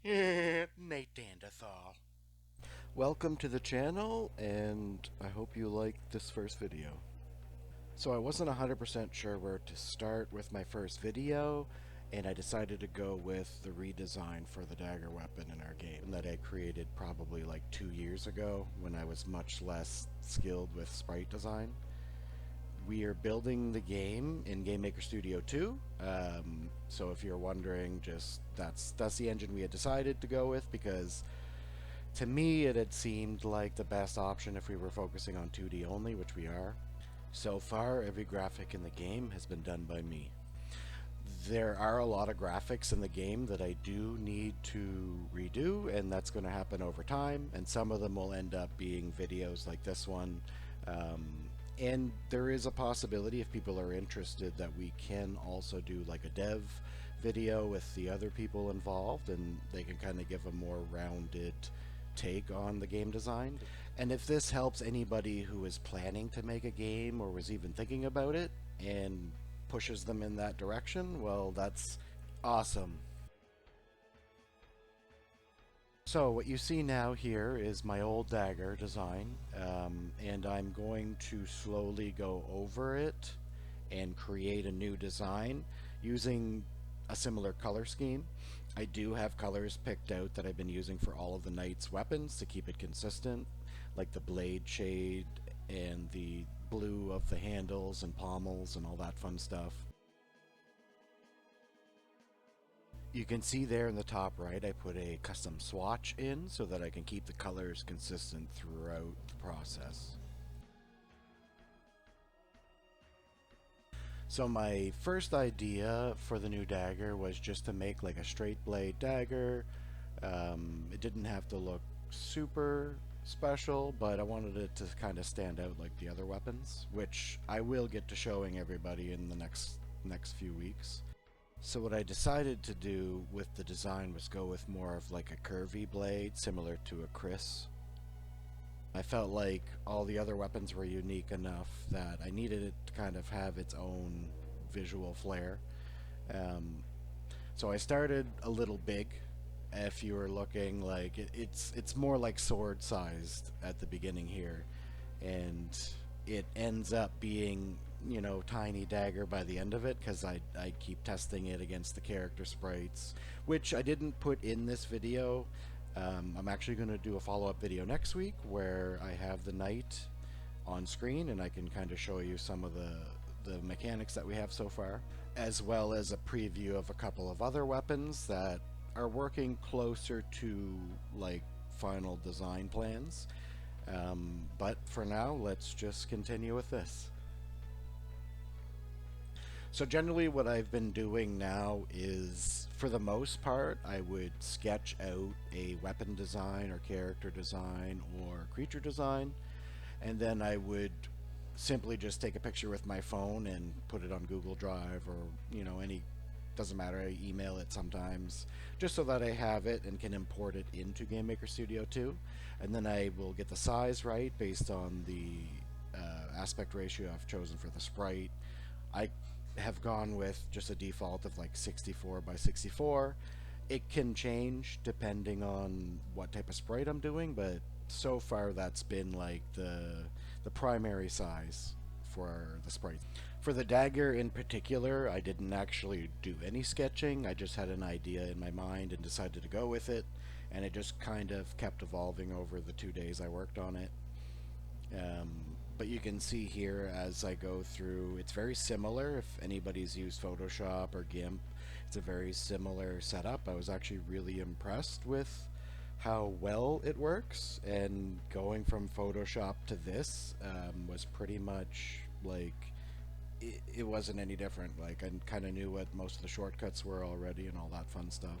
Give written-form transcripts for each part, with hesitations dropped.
Nate Dandethal. Welcome to the channel, and I hope you like this first video. So I wasn't 100% sure where to start with my first video, and I decided to go with the redesign for the dagger weapon in our game that I created probably like 2 years ago when I was much less skilled with sprite design. We are building the game in GameMakerStudio 2. So if you're wondering, just that's the engine we had decided to go with, because to me it had seemed like the best option if we were focusing on 2D only, which we are. So far, every graphic in the game has been done by me. There are a lot of graphics in the game that I do need to redo, and that's going to happen over time, and some of them will end up being videos like this one. And there is a possibility, if people are interested, that we can also do like a dev video with the other people involved, and they can kind of give a more rounded take on the game design. And if this helps anybody who is planning to make a game or was even thinking about it and pushes them in that direction, well, that's awesome. So what you see now here is my old dagger design, and I'm going to slowly go over it and create a new design using a similar color scheme. I do have colors picked out that I've been using for all of the knight's weapons to keep it consistent, like the blade shade and the blue of the handles and pommels and all that fun stuff. You can see there in the top right I put a custom swatch in so that I can keep the colors consistent throughout the process. So my first idea for the new dagger was just to make like a straight blade dagger. It didn't have to look super special, but I wanted it to kind of stand out like the other weapons, which I will get to showing everybody in the next few weeks. So what I decided to do with the design was go with more of like a curvy blade, similar to a Chris. I felt like all the other weapons were unique enough that I needed it to kind of have its own visual flair. So I started a little big. If you were looking, like it's more like sword sized at the beginning here, and it ends up being, you know, tiny dagger by the end of it, because I keep testing it against the character sprites, which I didn't put in this video. I'm actually going to do a follow-up video next week where I have the knight on screen and I can kind of show you some of the mechanics that we have so far, as well as a preview of a couple of other weapons that are working closer to like final design plans. But for now, let's just continue with this. So generally what I've been doing now is, for the most part, I would sketch out a weapon design or character design or creature design, and then I would simply just take a picture with my phone and put it on Google Drive, or, you know, doesn't matter, I email it sometimes, just so that I have it and can import it into GameMakerStudio 2. And then I will get the size right based on the aspect ratio I've chosen for the sprite. I have gone with just a default of like 64 by 64. It can change depending on what type of sprite I'm doing, but so far that's been like the primary size for the sprite. For the dagger in particular, I didn't actually do any sketching. I just had an idea in my mind and decided to go with it, and it just kind of kept evolving over the 2 days I worked on it. But you can see here as I go through, it's very similar. If anybody's used Photoshop or GIMP, it's a very similar setup. I was actually really impressed with how well it works, and going from Photoshop to this was pretty much like it wasn't any different. Like, I kind of knew what most of the shortcuts were already and all that fun stuff.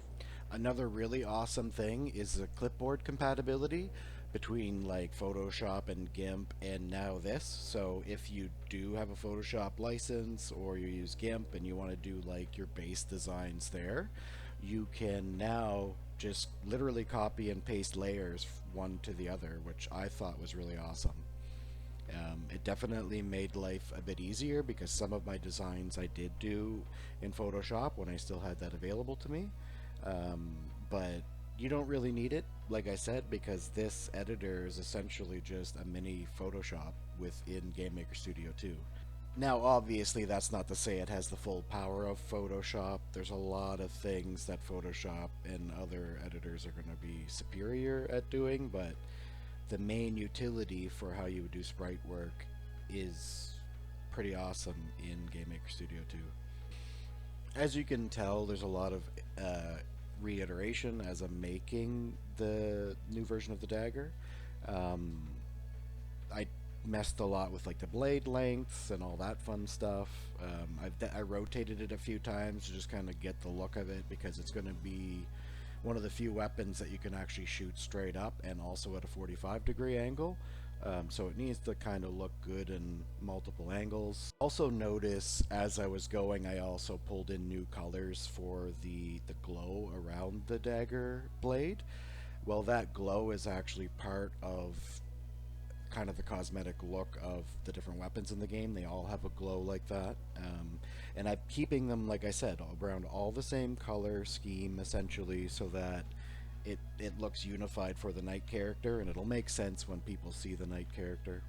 Another really awesome thing is the clipboard compatibility between like Photoshop and GIMP and now this. So if you do have a Photoshop license or you use GIMP and you want to do like your base designs there, you can now just literally copy and paste layers one to the other, which I thought was really awesome. It definitely made life a bit easier, because some of my designs I did do in Photoshop when I still had that available to me, but You don't really need it, like I said, because this editor is essentially just a mini Photoshop within GameMakerStudio 2. Now, obviously, that's not to say it has the full power of Photoshop. There's a lot of things that Photoshop and other editors are going to be superior at doing, but the main utility for how you would do sprite work is pretty awesome in GameMakerStudio 2. As you can tell, there's a lot of reiteration as I'm making the new version of the Dagger. Um, I messed a lot with like the blade lengths and all that fun stuff. I rotated it a few times to just kind of get the look of it because it's going to be one of the few weapons that you can actually shoot straight up and also at a 45-degree angle. So it needs to kind of look good in multiple angles. Also notice as I was going, I also pulled in new colors for the glow around the dagger blade. Well, that glow is actually part of kind of the cosmetic look of the different weapons in the game. They all have a glow like that. And I'm keeping them, like I said, around all the same color scheme essentially so that it looks unified for the knight character and it'll make sense when people see the knight character.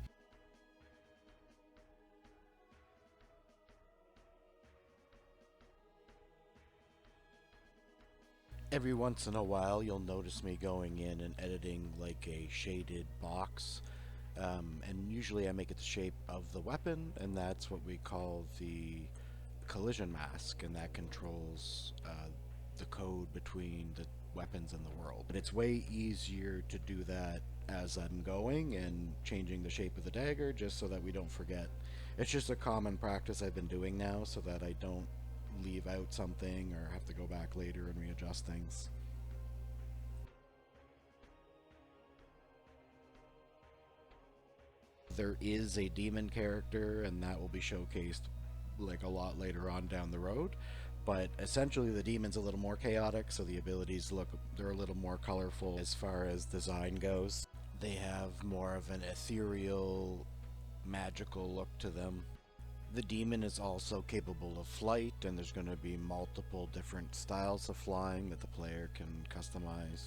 Every once in a while you'll notice me going in and editing like a shaded box. And usually I make it the shape of the weapon, and that's what we call the collision mask, and that controls the code between the weapons in the world. But it's way easier to do that as I'm going and changing the shape of the dagger just so that we don't forget. It's just a common practice I've been doing now so that I don't leave out something or have to go back later and readjust things. There is a demon character, and that will be showcased like a lot later on down the road. But essentially, the demon's a little more chaotic, so the abilities look they're a little more colorful as far as design goes. They have more of an ethereal, magical look to them. The demon is also capable of flight, and there's going to be multiple different styles of flying that the player can customize.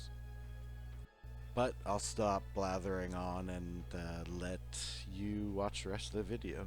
But I'll stop blathering on and let you watch the rest of the video.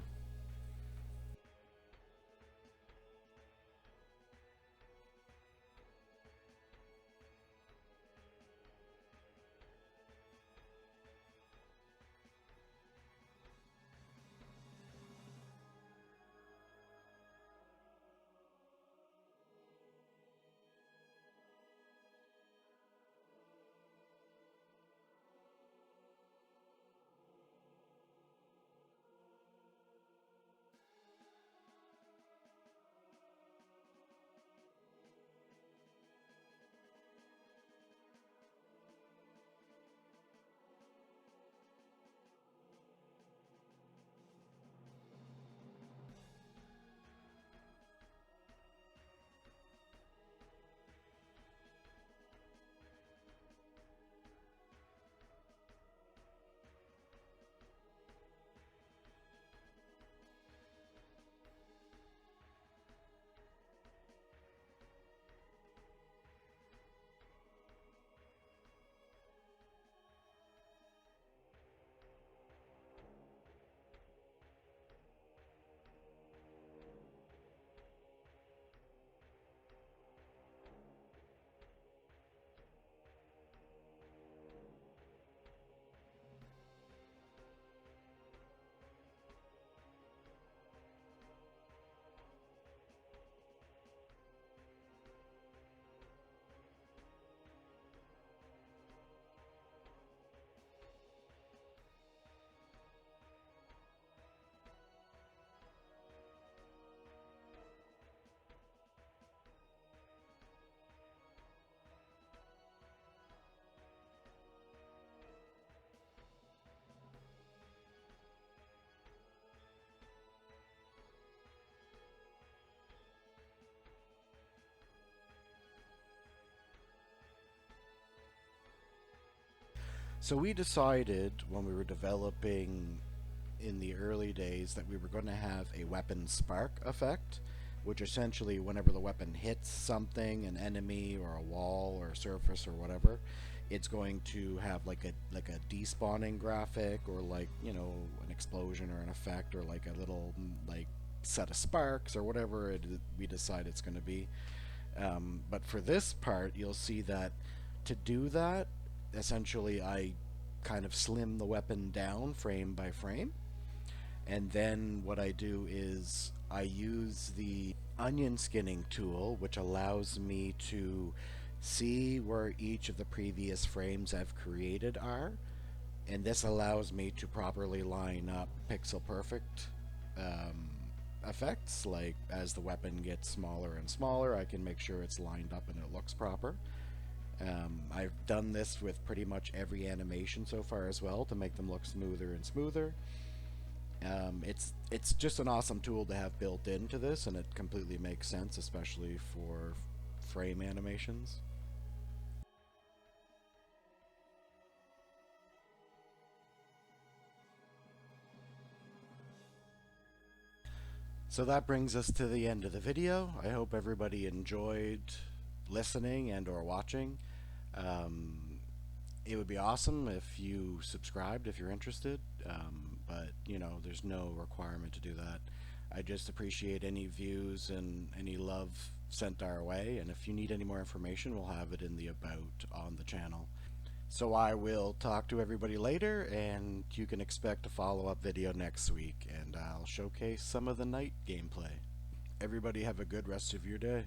So we decided when we were developing in the early days that we were going to have a weapon spark effect. which essentially, whenever the weapon hits something, an enemy or a wall or a surface or whatever, it's going to have like a despawning graphic, or like, an explosion or an effect, or like a little like set of sparks or whatever we decide it's going to be. But for this part, you'll see that to do that, essentially, I kind of slim the weapon down frame by frame. And then what I do is I use the onion skinning tool, which allows me to see where each of the previous frames I've created are. And this allows me to properly line up pixel perfect um, effects. Like, as the weapon gets smaller and smaller, I can make sure it's lined up and it looks proper. I've done this with pretty much every animation so far as well, to make them look smoother and smoother. It's just an awesome tool to have built into this, and it completely makes sense, especially for frame animations. So that brings us to the end of the video. I hope everybody enjoyed listening and or watching. Um, it would be awesome if you subscribed if you're interested, but there's no requirement to do that. I just appreciate any views and any love sent our way, and if you need any more information, we'll have it in the about on the channel. So I will talk to everybody later, and you can expect a follow-up video next week, and I'll showcase some of the night gameplay. Everybody have a good rest of your day.